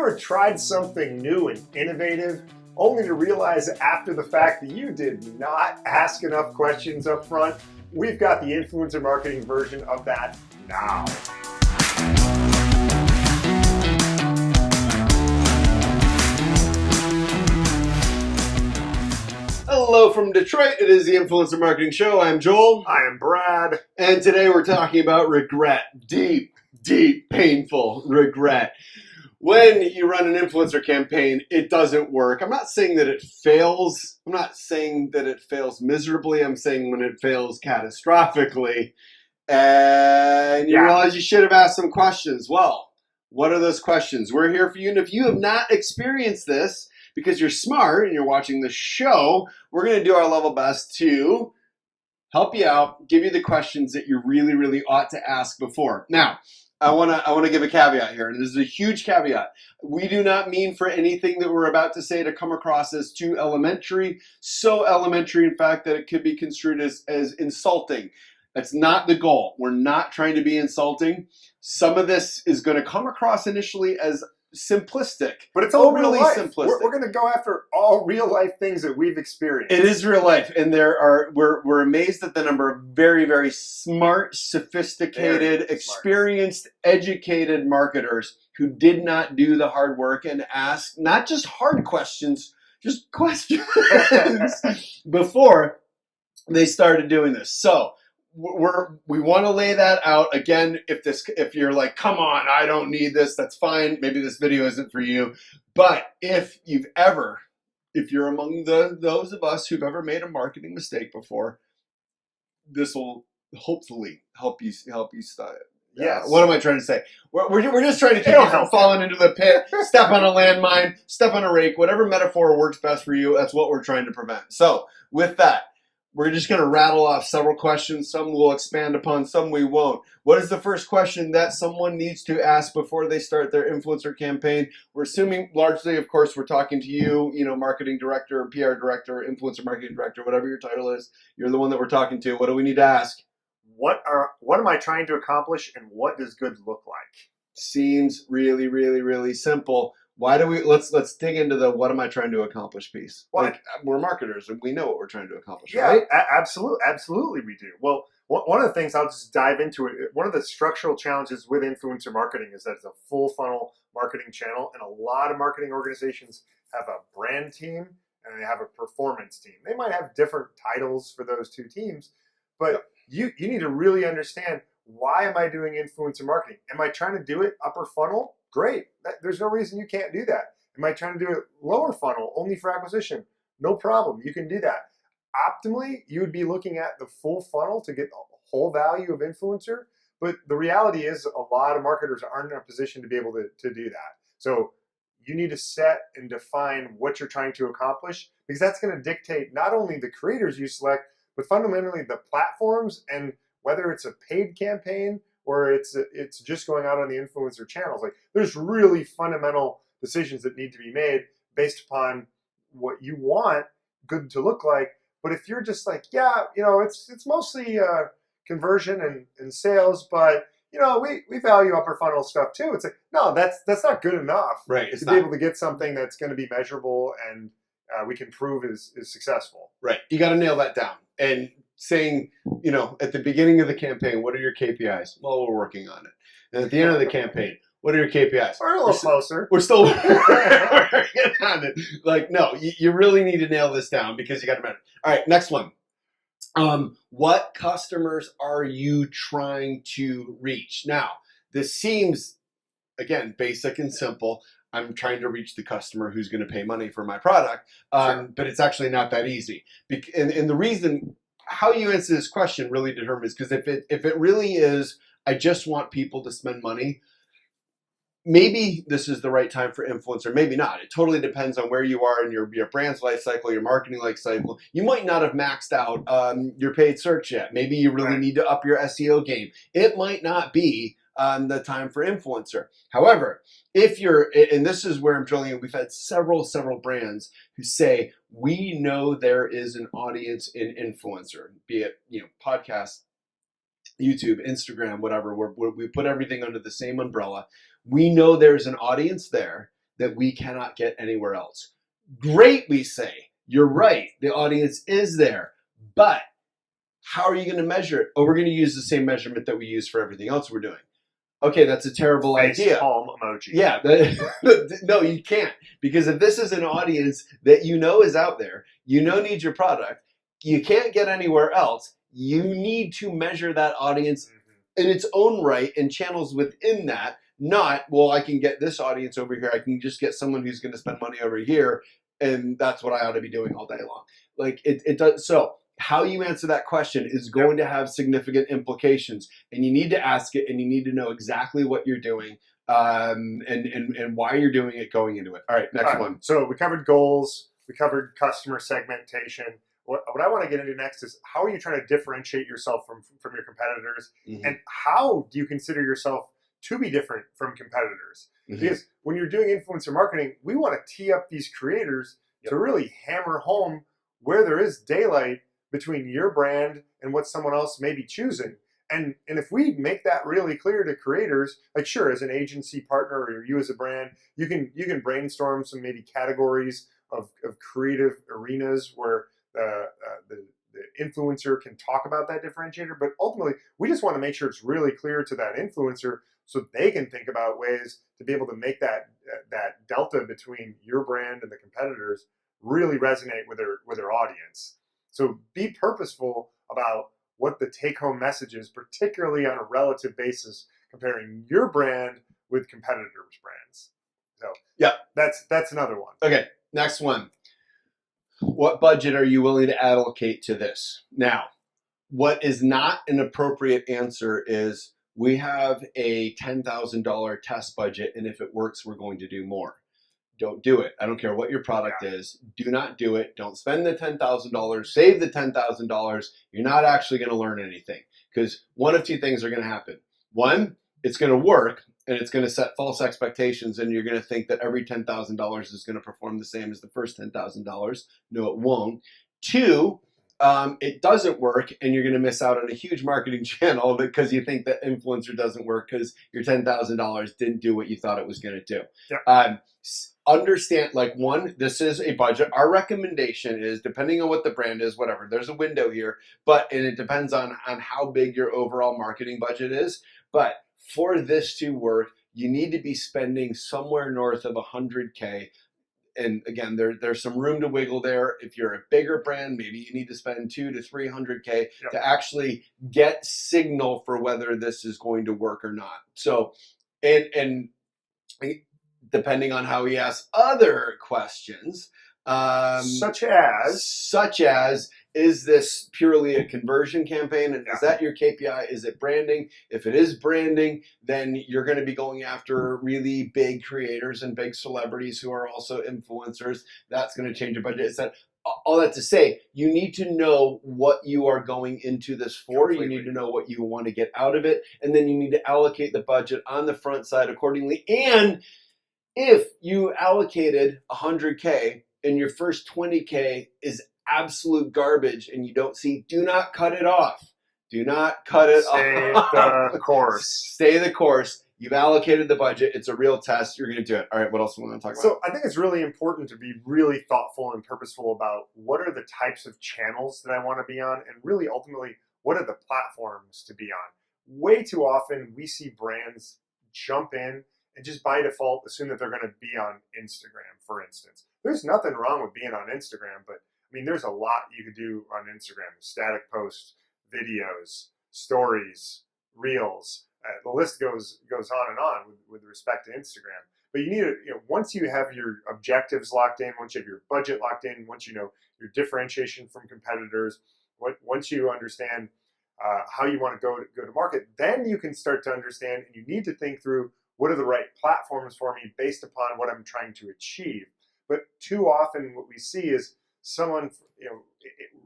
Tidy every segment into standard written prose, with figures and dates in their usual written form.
ever tried something new and innovative, only to realize after the fact that you did not ask enough questions up front? We've got the influencer marketing version of that now. Hello from Detroit. It is the Influencer Marketing Show. I'm Joel. I am Brad. And today we're talking about regret. Deep, painful regret. When you run an influencer campaign, it doesn't work. I'm not saying that it fails. I'm not saying that it fails miserably. I'm saying when it fails catastrophically. And you realize you should have asked some questions. Well, what are those questions? We're here for you. And if you have not experienced this, because you're smart and you're watching the show, we're going to do our level best to help you out, give you the questions that you really ought to ask before. Now, I want to give a caveat here, and this is a huge caveat. We do not mean for anything that we're about to say to come across as too elementary, so elementary, in fact, that it could be construed as insulting. That's not the goal. We're not trying to be insulting. Some of this is going to come across initially as simplistic, but it's all overly real life. simplistic. We're going to go after all real life things that we've experienced. It is real life, and we're amazed at the number of very smart, sophisticated, experienced, educated marketers who did not do the hard work and ask not just hard questions, just questions before they started doing this. So we want to lay that out. Again, if you're like, come on, I don't need this, that's fine. Maybe this video isn't for you. But if you're among those of us who've ever made a marketing mistake before, this will hopefully help you start. Yes. What am I trying to say? We're just trying to keep you from falling into the pit, step on a landmine, step on a rake, whatever metaphor works best for you. That's what we're trying to prevent. So with that, we're just going to rattle off several questions. Some we'll expand upon, some we won't. What is the first question that someone needs to ask before they start their influencer campaign? We're assuming largely, of course, we're talking to you, marketing director, PR director, influencer marketing director, whatever your title is. You're the one that we're talking to. What do we need to ask? What am I trying to accomplish, and what does good look like? Seems really simple. Why do we let's dig into the what am I trying to accomplish piece? Like, we're marketers and we know what we're trying to accomplish, right? Absolutely we do. Well, one of the things, I'll just dive into it. One of the structural challenges with influencer marketing is that it's a full funnel marketing channel, and a lot of marketing organizations have a brand team and they have a performance team. They might have different titles for those two teams, but you need to really understand, why am I doing influencer marketing? Am I trying to do it upper funnel? Great. There's no reason you can't do that. Am I trying to do it lower funnel, only for acquisition? No problem. You can do that. Optimally, you would be looking at the full funnel to get the whole value of influencer. But the reality is, a lot of marketers aren't in a position to be able to do that. So you need to set and define what you're trying to accomplish, because that's going to dictate not only the creators you select, but fundamentally the platforms, and whether it's a paid campaign or it's just going out on the influencer channels. Like, there's really fundamental decisions that need to be made based upon what you want good to look like. But if you're just like, it's mostly conversion and sales, but we value upper funnel stuff too. It's like, no, that's not good enough, right? To be able to get something that's going to be measurable and we can prove is successful. Right. You got to nail that down. And saying, at the beginning of the campaign, what are your KPIs? Well, we're working on it. And at the end of the campaign, what are your KPIs? We're a little closer. We're still working on it. Like, no, you really need to nail this down, because you got to remember. All right, next one. What customers are you trying to reach? Now, this seems, again, basic and simple. I'm trying to reach the customer who's going to pay money for my product, but it's actually not that easy. And the reason how you answer this question really determines, because if it really is, I just want people to spend money, maybe this is the right time for influencer, maybe not. It totally depends on where you are in your brand's life cycle, your marketing life cycle. You might not have maxed out your paid search yet. Maybe you really need to up your SEO game. It might not be the time for influencer. However, if you're, and this is where I'm drilling in, we've had several brands who say, we know there is an audience in influencer, be it, podcast, YouTube, Instagram, whatever, we put everything under the same umbrella. We know there's an audience there that we cannot get anywhere else. Great, we say. You're right. The audience is there. But how are you going to measure it? Oh, we're going to use the same measurement that we use for everything else we're doing. Okay, that's a terrible idea. Palm emoji. Yeah, no, you can't. Because if this is an audience that you know is out there, you know needs your product, you can't get anywhere else, you need to measure that audience in its own right and channels within that, not, well, I can get this audience over here, I can just get someone who's going to spend money over here, and that's what I ought to be doing all day long. Like, it does. So how you answer that question is going to have significant implications, and you need to ask it, and you need to know exactly what you're doing, and why you're doing it going into it. All right, next one. So we covered goals, we covered customer segmentation. What I want to get into next is how are you trying to differentiate yourself from your competitors, and how do you consider yourself to be different from competitors? Because when you're doing influencer marketing, we want to tee up these creators to really hammer home where there is daylight between your brand and what someone else may be choosing. And if we make that really clear to creators, like sure, as an agency partner or you as a brand, you can brainstorm some maybe categories of creative arenas where the influencer can talk about that differentiator. But ultimately, we just want to make sure it's really clear to that influencer so they can think about ways to be able to make that delta between your brand and the competitors really resonate with their audience. So be purposeful about what the take-home message is, particularly on a relative basis, comparing your brand with competitors' brands. So yeah, that's another one. Okay, next one. What budget are you willing to allocate to this? Now, what is not an appropriate answer is we have a $10,000 test budget, and if it works, we're going to do more. Don't do it. I don't care what your product is. Do not do it. Don't spend the $10,000. Save the $10,000. You're not actually going to learn anything, because one of two things are going to happen. One, it's going to work, and it's going to set false expectations, and you're going to think that every $10,000 is going to perform the same as the first $10,000. No, it won't. Two, it doesn't work, and you're going to miss out on a huge marketing channel because you think that influencer doesn't work because your $10,000 didn't do what you thought it was going to do. Yep. Understand, like, one, this is a budget. Our recommendation is, depending on what the brand is, whatever, there's a window here, and it depends on how big your overall marketing budget is. But for this to work, you need to be spending somewhere north of $100K. And again, there's some room to wiggle there. If you're a bigger brand, maybe you need to spend $200 to $300K to actually get signal for whether this is going to work or not. So, and depending on how he asks other questions, such as, is this purely a conversion campaign? And is that your KPI? Is it branding? If it is branding, then you're going to be going after really big creators and big celebrities who are also influencers. That's going to change your budget. All that to say, you need to know what you are going into this for. Completely. You need to know what you want to get out of it. And then you need to allocate the budget on the front side accordingly. And if you allocated $100K and your first $20K is absolute garbage and you don't see, do not cut it off. Do not cut it off. Stay the course. Stay the course. You've allocated the budget. It's a real test. You're going to do it. All right, what else do we want to talk about? So I think it's really important to be really thoughtful and purposeful about what are the types of channels that I want to be on, and really ultimately, what are the platforms to be on. Way too often, we see brands jump in and just by default assume that they're going to be on Instagram, for instance. There's nothing wrong with being on Instagram, but I mean, there's a lot you could do on Instagram. Static posts, videos, stories, reels. The list goes on and on with respect to Instagram. But you need to, once you have your objectives locked in, once you have your budget locked in, once you know your differentiation from competitors, once you understand how you want to go to market, then you can start to understand, and you need to think through what are the right platforms for me based upon what I'm trying to achieve. But too often what we see is someone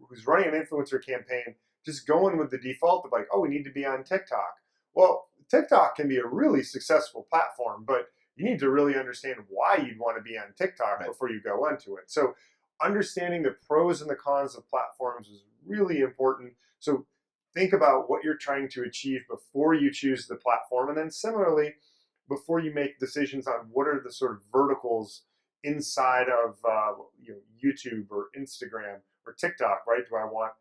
who's running an influencer campaign just going with the default of like, oh, we need to be on TikTok. Well, TikTok can be a really successful platform, but you need to really understand why you'd want to be on TikTok before you go onto it. So understanding the pros and the cons of platforms is really important. So think about what you're trying to achieve before you choose the platform. And then similarly, before you make decisions on what are the sort of verticals inside of YouTube or Instagram or TikTok, right? Do I want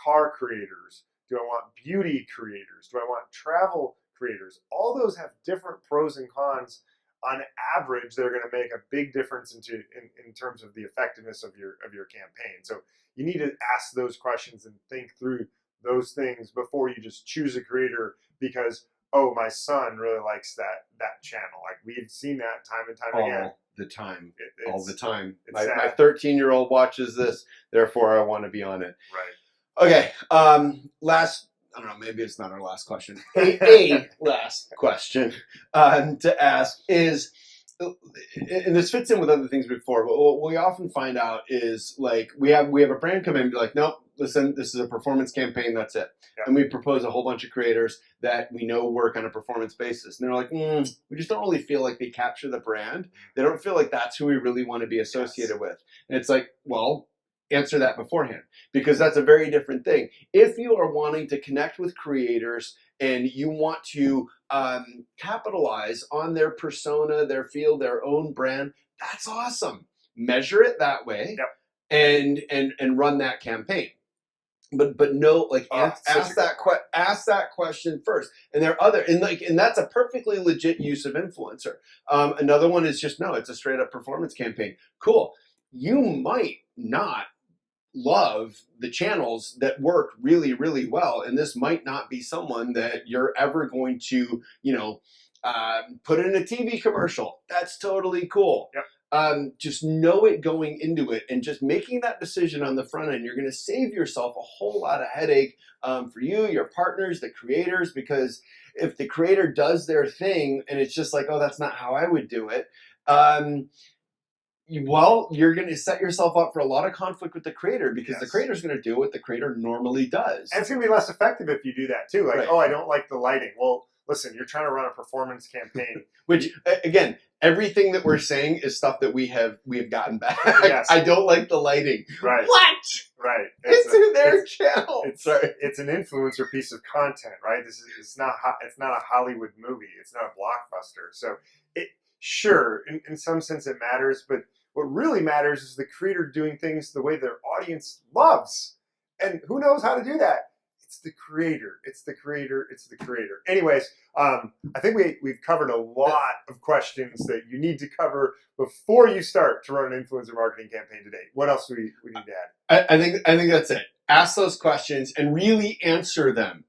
car creators? Do I want beauty creators? Do I want travel creators? All those have different pros and cons. On average, they're going to make a big difference in terms of the effectiveness of your campaign. So you need to ask those questions and think through those things before you just choose a creator because, oh, my son really likes that channel. Like we've seen that time and time again. All the time. It's My 13-year-old watches this, therefore I want to be on it. Right. Okay. Last, I don't know, maybe it's not our last question. A last question to ask is, and this fits in with other things before, but what we often find out is like we have a brand come in and be like, nope, listen, this is a performance campaign, that's it. Yeah. And we propose a whole bunch of creators that we know work on a performance basis. And they're like, we just don't really feel like they capture the brand. They don't feel like that's who we really want to be associated with. And it's like, well, answer that beforehand, because that's a very different thing. If you are wanting to connect with creators and you want to capitalize on their persona, their field, their own brand, that's awesome. Measure it that way. Yep. And run that campaign. But no, like ask that question first. And there are other and that's a perfectly legit use of influencer. Another one is just no, it's a straight up performance campaign. Cool. You might not love the channels that work really, really well, and this might not be someone that you're ever going to, put in a TV commercial. That's totally cool. Yep. Just know it going into it, and just making that decision on the front end, you're going to save yourself a whole lot of headache for you, your partners, the creators, because if the creator does their thing and it's just like, oh, that's not how I would do it, well, you're going to set yourself up for a lot of conflict with the creator, because the creator is going to do what the creator normally does. And it's going to be less effective if you do that too. Like, right. Oh, I don't like the lighting. Well, listen, you're trying to run a performance campaign. Which, again, everything that we're saying is stuff that we have gotten back. Yes. I don't like the lighting. Right. What? Right. It's in their channel. It's an influencer piece of content, right? It's not a Hollywood movie. It's not a blockbuster. So sure, in some sense it matters, but what really matters is the creator doing things the way their audience loves. And who knows how to do that? It's the creator. It's the creator. It's the creator. Anyways, I think we've covered a lot of questions that you need to cover before you start to run an influencer marketing campaign today. What else do we need to add? I think that's it. Ask those questions and really answer them.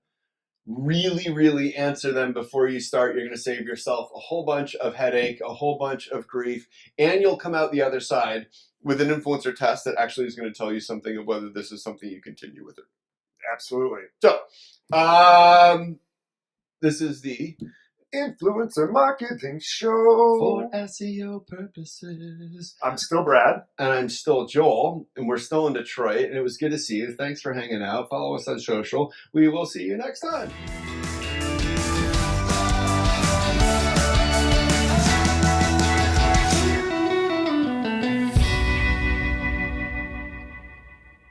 Really answer them before you start. You're going to save yourself a whole bunch of headache, a whole bunch of grief, and you'll come out the other side with an influencer test that actually is going to tell you something of whether this is something you continue with it. Absolutely. So, this is the Influencer Marketing Show for SEO purposes. I'm still Brad. And I'm still Joel. And we're still in Detroit. And it was good to see you. Thanks for hanging out. Follow us on social. We will see you next time.